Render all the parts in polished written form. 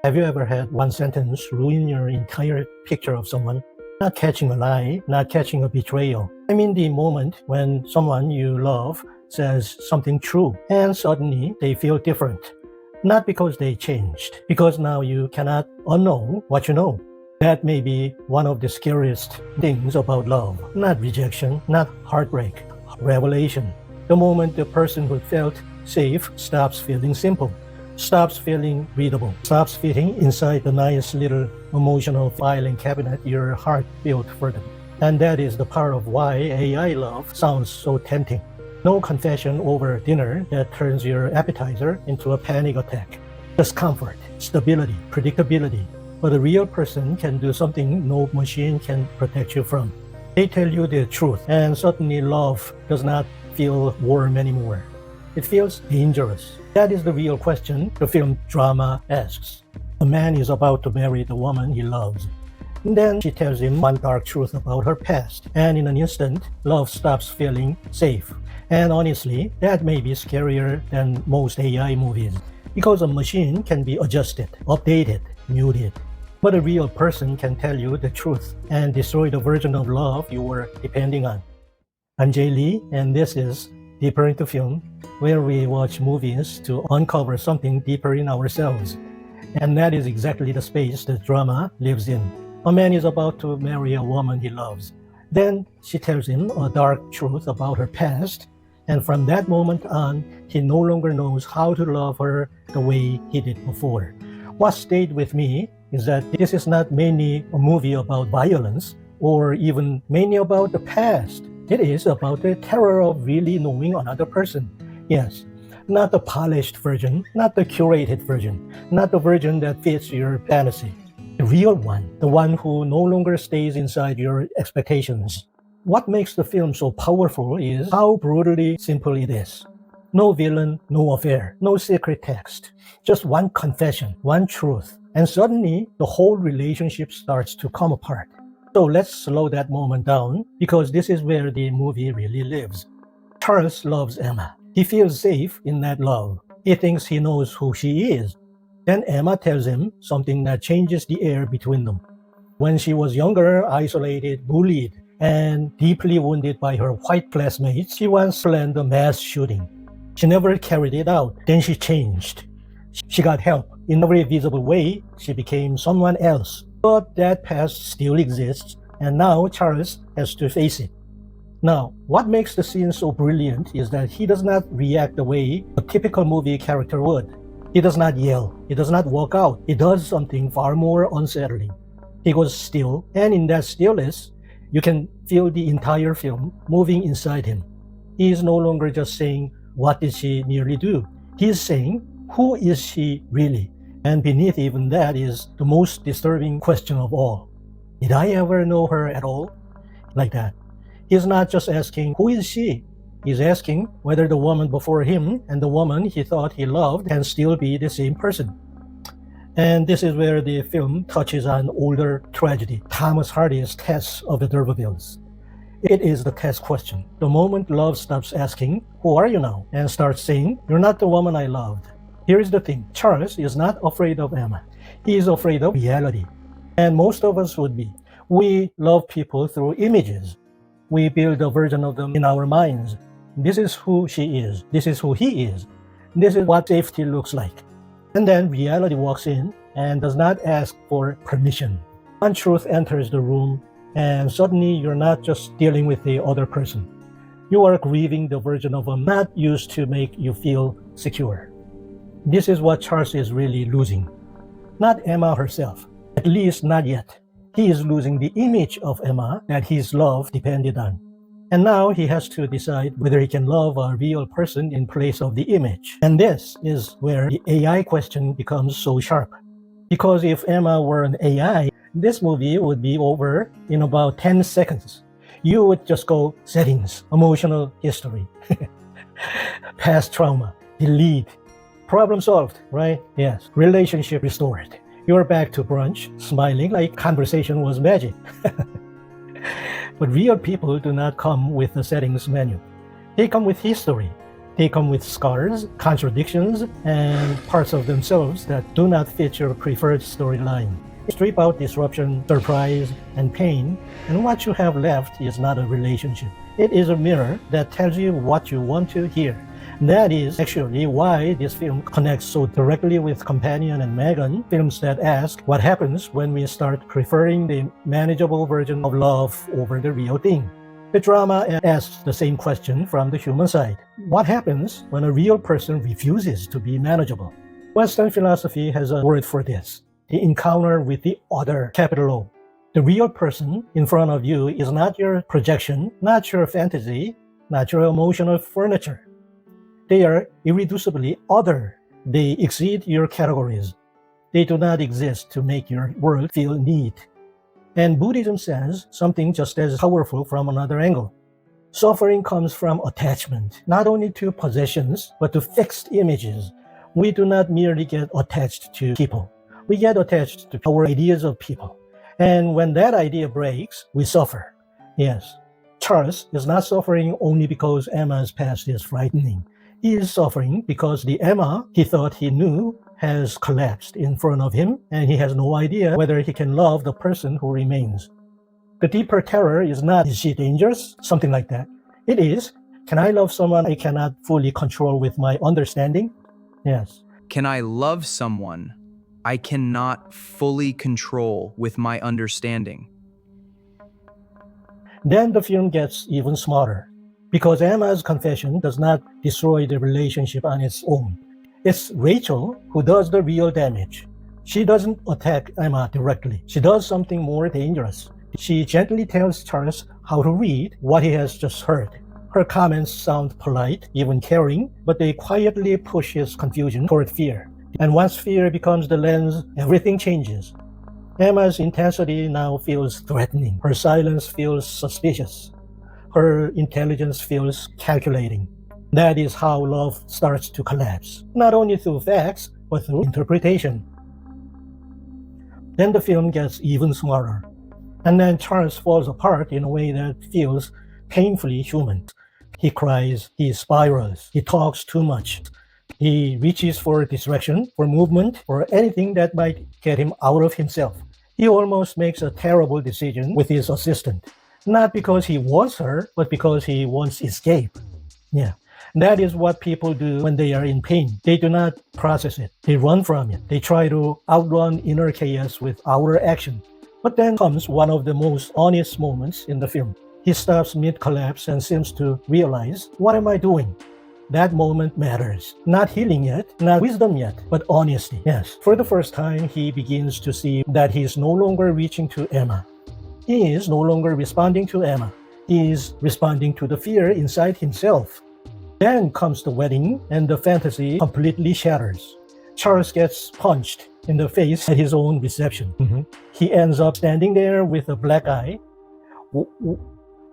Have you ever had one sentence ruin your entire picture of someone? Not catching a lie, not catching a betrayal. I mean the moment when someone you love says something true and suddenly they feel different. Not because they changed, because now you cannot unknow what you know. That may be one of the scariest things about love. Not rejection, not heartbreak, revelation. The moment the person who felt safe stops feeling simple, stops feeling readable, stops fitting inside the nice little emotional filing cabinet your heart built for them. And that is the part of why AI love sounds so tempting. No confession over dinner that turns your appetizer into a panic attack. Just comfort, stability, predictability. But a real person can do something no machine can protect you from. They tell you the truth, and suddenly love does not feel warm anymore. It feels dangerous. That is the real question the film drama asks. A man is about to marry the woman he loves. And then she tells him one dark truth about her past, and in an instant, love stops feeling safe. And honestly, that may be scarier than most AI movies, because a machine can be adjusted, updated, muted. But a real person can tell you the truth and destroy the version of love you were depending on. I'm Jay Lee, and this is Deeper into Film, where we watch movies to uncover something deeper in ourselves. And that is exactly the space the drama lives in. A man is about to marry a woman he loves. Then she tells him a dark truth about her past, and from that moment on, he no longer knows how to love her the way he did before. What stayed with me is that this is not mainly a movie about violence or even mainly about the past. It is about the terror of really knowing another person. Yes, not the polished version, not the curated version, not the version that fits your fantasy. The real one, the one who no longer stays inside your expectations. What makes the film so powerful is how brutally simple it is. No villain, no affair, no secret text. Just one confession, one truth. And suddenly, the whole relationship starts to come apart. So let's slow that moment down, because this is where the movie really lives. Charles loves Emma. He feels safe in that love. He thinks he knows who she is. Then Emma tells him something that changes the air between them. When she was younger, isolated, bullied, and deeply wounded by her white classmates, she once planned a mass shooting. She never carried it out. Then she changed. She got help. In every visible way, she became someone else. But that past still exists, and now Charles has to face it. Now, what makes the scene so brilliant is that he does not react the way a typical movie character would. He does not yell. He does not walk out. He does something far more unsettling. He goes still, and in that stillness, you can feel the entire film moving inside him. He is no longer just saying, "What did she nearly do?" He is saying, "Who is she really?" And beneath even that is the most disturbing question of all. Did I ever know her at all? Like that. He's not just asking, who is she? He's asking whether the woman before him and the woman he thought he loved can still be the same person. And this is where the film touches on older tragedy, Thomas Hardy's Tess of the D'Urbervilles. It is the Tess question. The moment love stops asking, who are you now? And starts saying, you're not the woman I loved. Here is the thing, Charles is not afraid of Emma. He is afraid of reality. And most of us would be. We love people through images. We build a version of them in our minds. This is who she is. This is who he is. This is what safety looks like. And then reality walks in and does not ask for permission. One truth enters the room, and suddenly you're not just dealing with the other person. You are grieving the version of them not used to make you feel secure. This is what Charles is really losing. Not Emma herself, at least not yet. He is losing the image of Emma that his love depended on. And now he has to decide whether he can love a real person in place of the image. And this is where the AI question becomes so sharp. Because if Emma were an AI, this movie would be over in about 10 seconds. You would just go settings, emotional history, past trauma, delete, problem solved, right? Yes, relationship restored. You're back to brunch, smiling like conversation was magic. But real people do not come with a settings menu. They come with history. They come with scars, contradictions, and parts of themselves that do not fit your preferred storyline. Strip out disruption, surprise, and pain, and what you have left is not a relationship. It is a mirror that tells you what you want to hear. That is actually why this film connects so directly with Companion and Megan, films that ask what happens when we start preferring the manageable version of love over the real thing. The drama asks the same question from the human side. What happens when a real person refuses to be manageable? Western philosophy has a word for this: the encounter with the other, capital O. The real person in front of you is not your projection, not your fantasy, not your emotional furniture. They are irreducibly other. They exceed your categories. They do not exist to make your world feel neat. And Buddhism says something just as powerful from another angle. Suffering comes from attachment, not only to possessions, but to fixed images. We do not merely get attached to people. We get attached to our ideas of people. And when that idea breaks, we suffer. Yes, Charles is not suffering only because Emma's past is frightening. He is suffering because the Emma he thought he knew has collapsed in front of him, and he has no idea whether he can love the person who remains. The deeper terror is not, is she dangerous? Something like that. It is, can I love someone I cannot fully control with my understanding? Yes. Can I love someone I cannot fully control with my understanding? Then the film gets even smarter, because Emma's confession does not destroy the relationship on its own. It's Rachel who does the real damage. She doesn't attack Emma directly. She does something more dangerous. She gently tells Charles how to read what he has just heard. Her comments sound polite, even caring, but they quietly push his confusion toward fear. And once fear becomes the lens, everything changes. Emma's intensity now feels threatening. Her silence feels suspicious. Her intelligence feels calculating. That is how love starts to collapse, not only through facts, but through interpretation. Then the film gets even smarter. And then Charles falls apart in a way that feels painfully human. He cries, he spirals, he talks too much. He reaches for distraction, for movement, for anything that might get him out of himself. He almost makes a terrible decision with his assistant. Not because he wants her, but because he wants escape. Yeah. That is what people do when they are in pain. They do not process it. They run from it. They try to outrun inner chaos with outer action. But then comes one of the most honest moments in the film. He stops mid-collapse and seems to realize, what am I doing? That moment matters. Not healing yet, not wisdom yet, but honesty. Yes, for the first time, he begins to see that he is no longer reaching to Emma. He is no longer responding to Emma. He is responding to the fear inside himself. Then comes the wedding, and the fantasy completely shatters. Charles gets punched in the face at his own reception. He ends up standing there with a black eye,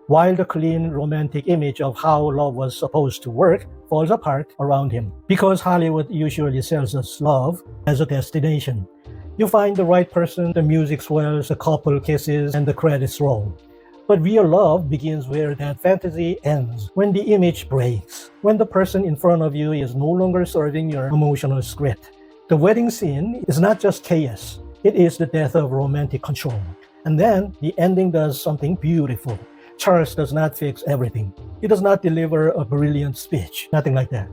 while the clean, romantic image of how love was supposed to work falls apart around him. Because Hollywood usually sells us love as a destination. You find the right person, the music swells, the couple kisses, and the credits roll. But real love begins where that fantasy ends, when the image breaks, when the person in front of you is no longer serving your emotional script. The wedding scene is not just chaos, it is the death of romantic control. And then the ending does something beautiful. Charles does not fix everything. He does not deliver a brilliant speech, nothing like that.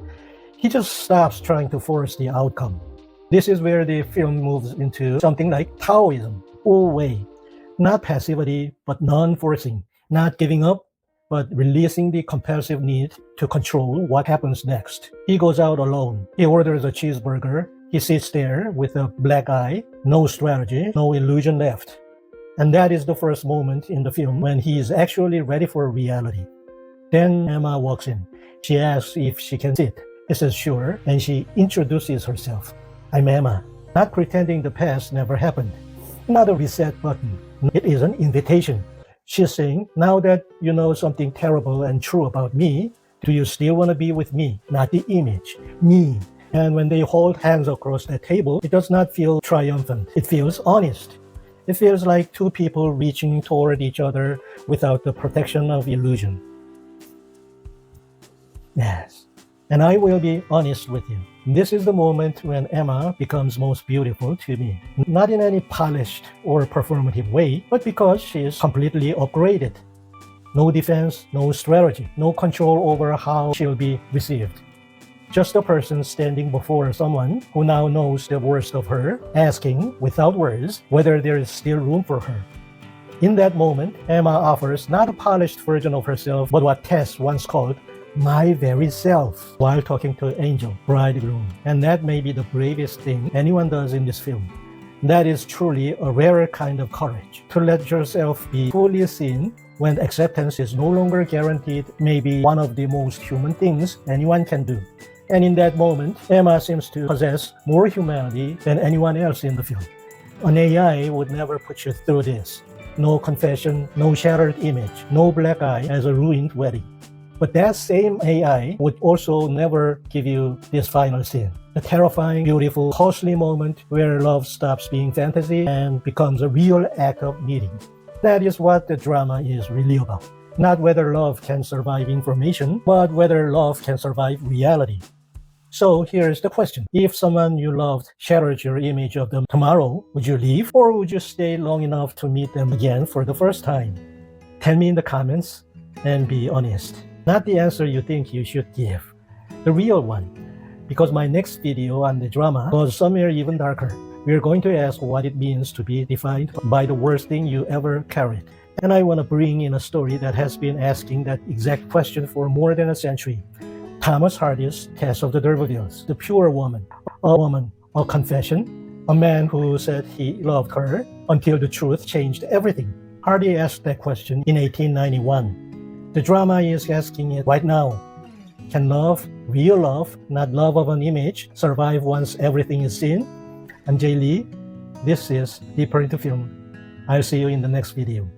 He just stops trying to force the outcome. This is where the film moves into something like Taoism, Wu Wei. Not passivity, but non-forcing. Not giving up, but releasing the compulsive need to control what happens next. He goes out alone. He orders a cheeseburger. He sits there with a black eye, no strategy, no illusion left. And that is the first moment in the film when he is actually ready for reality. Then Emma walks in. She asks if she can sit. He says sure, and she introduces herself. I'm Emma, not pretending the past never happened. Not a reset button. It is an invitation. She's saying, now that you know something terrible and true about me, do you still want to be with me? Not the image, me. And when they hold hands across that table, it does not feel triumphant. It feels honest. It feels like two people reaching toward each other without the protection of illusion. Yes. And I will be honest with you. This is the moment when Emma becomes most beautiful to me. Not in any polished or performative way, but because she is completely upgraded. No defense, no strategy, no control over how she'll be received. Just a person standing before someone who now knows the worst of her, asking, without words, whether there is still room for her. In that moment, Emma offers not a polished version of herself, but what Tess once called my very self, while talking to Angel, bridegroom. And that may be the bravest thing anyone does in this film. That is truly a rarer kind of courage. To let yourself be fully seen when acceptance is no longer guaranteed may be one of the most human things anyone can do. And in that moment, Emma seems to possess more humanity than anyone else in the film. An AI would never put you through this. No confession, no shattered image, no black eye as a ruined wedding. But that same AI would also never give you this final scene. The terrifying, beautiful, costly moment where love stops being fantasy and becomes a real act of needing. That is what the drama is really about. Not whether love can survive information, but whether love can survive reality. So here's the question. If someone you loved shattered your image of them tomorrow, would you leave? Or would you stay long enough to meet them again for the first time? Tell me in the comments and be honest. Not the answer you think you should give, the real one. Because my next video on the drama goes somewhere even darker. We're going to ask what it means to be defined by the worst thing you ever carried. And I want to bring in a story that has been asking that exact question for more than a century. Thomas Hardy's Tess of the D'Urbervilles, the pure woman, a confession, a man who said he loved her until the truth changed everything. Hardy asked that question in 1891. The drama is asking it right now. Can love, real love, not love of an image, survive once everything is seen? I'm Jay Lee. This is Deeper into Film. I'll see you in the next video.